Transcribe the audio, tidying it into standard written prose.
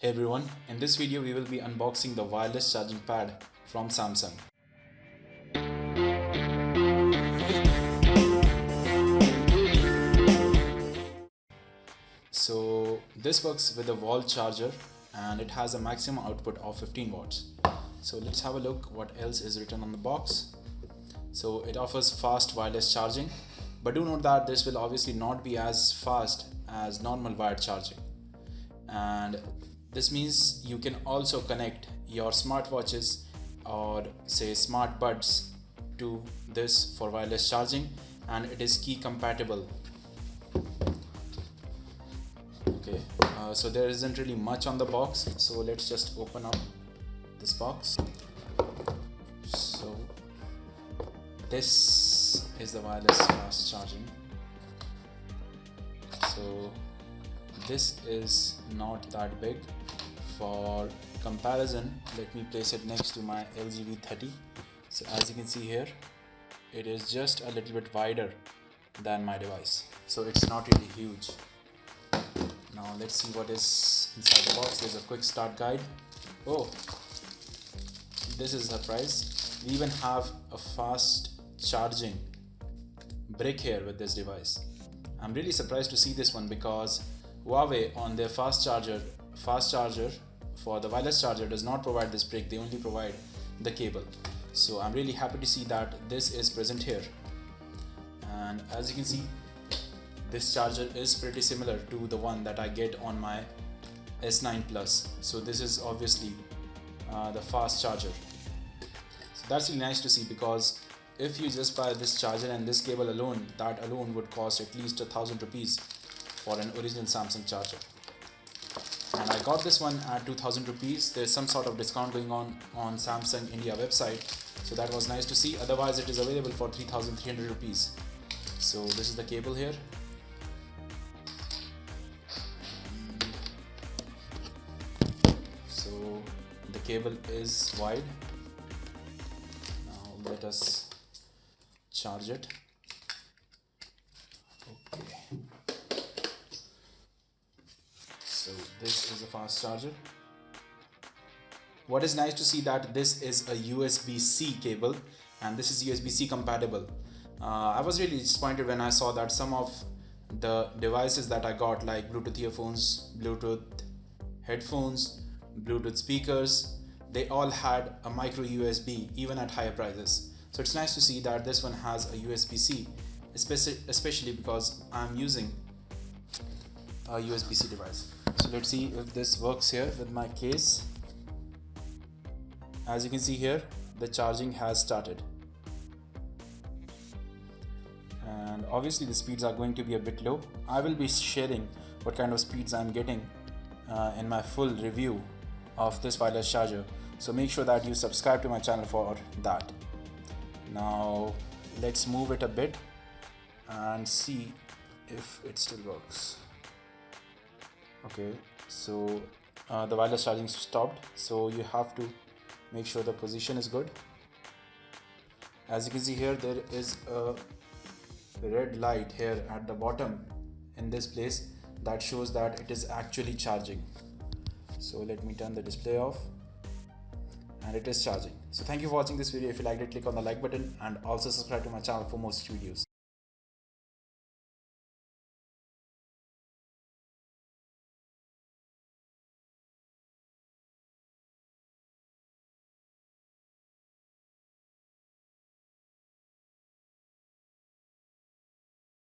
Hey everyone, in this video we will be unboxing the wireless charging pad from Samsung. So this works with a wall charger and it has a maximum output of 15 watts. So let's have a look what else is written on the box. So it offers fast wireless charging, but do note that this will obviously not be as fast as normal wired charging. And this means you can also connect your smartwatches or say smart buds to this for wireless charging, and it is key compatible. Okay, so there isn't really much on the box, so let's just open up this box. So this is the wireless fast charging. So this is not that big. For comparison, let me place it next to my LG V30. So as you can see here, it is just a little bit wider than my device, so it's not really huge. Now let's see what is inside the box. There's a quick start guide. Oh, this is a surprise. We even have a fast charging brick here with this device. I'm really surprised to see this one because Huawei on their fast charger for the wireless charger does not provide this brick. They only provide the cable. So I'm really happy to see that this is present here. And as you can see, this charger is pretty similar to the one that I get on my S9 Plus. So this is obviously the fast charger. So that's really nice to see, because if you just buy this charger and this cable alone, that alone would cost at least 1,000 rupees for an original Samsung charger. And I got this one at 2,000 rupees. There's some sort of discount going on Samsung India website, so that was nice to see. Otherwise it is available for 3,300 rupees. So this is the cable here. So the cable is wide. Now let us charge it. Okay. So this is a fast charger. What is nice to see that this is a USB-C cable and this is USB-C compatible. I was really disappointed when I saw that some of the devices that I got, like Bluetooth earphones, Bluetooth headphones, Bluetooth speakers, they all had a micro USB even at higher prices. So it's nice to see that this one has a USB-C, especially because I'm using a USB-C device. So let's see if this works here with my case. As you can see here, the charging has started. And obviously the speeds are going to be a bit low. I will be sharing what kind of speeds I'm getting in my full review of this wireless charger. So make sure that you subscribe to my channel for that. Now let's move it a bit and see if it still works. Okay, so the wireless charging stopped, so you have to make sure the position is good. As you can see here, there is a red light here at the bottom in this place that shows that it is actually charging. So let me turn the display off, and it is charging. So thank you for watching this video. If you liked it, click on the like button and also subscribe to my channel for more such videos.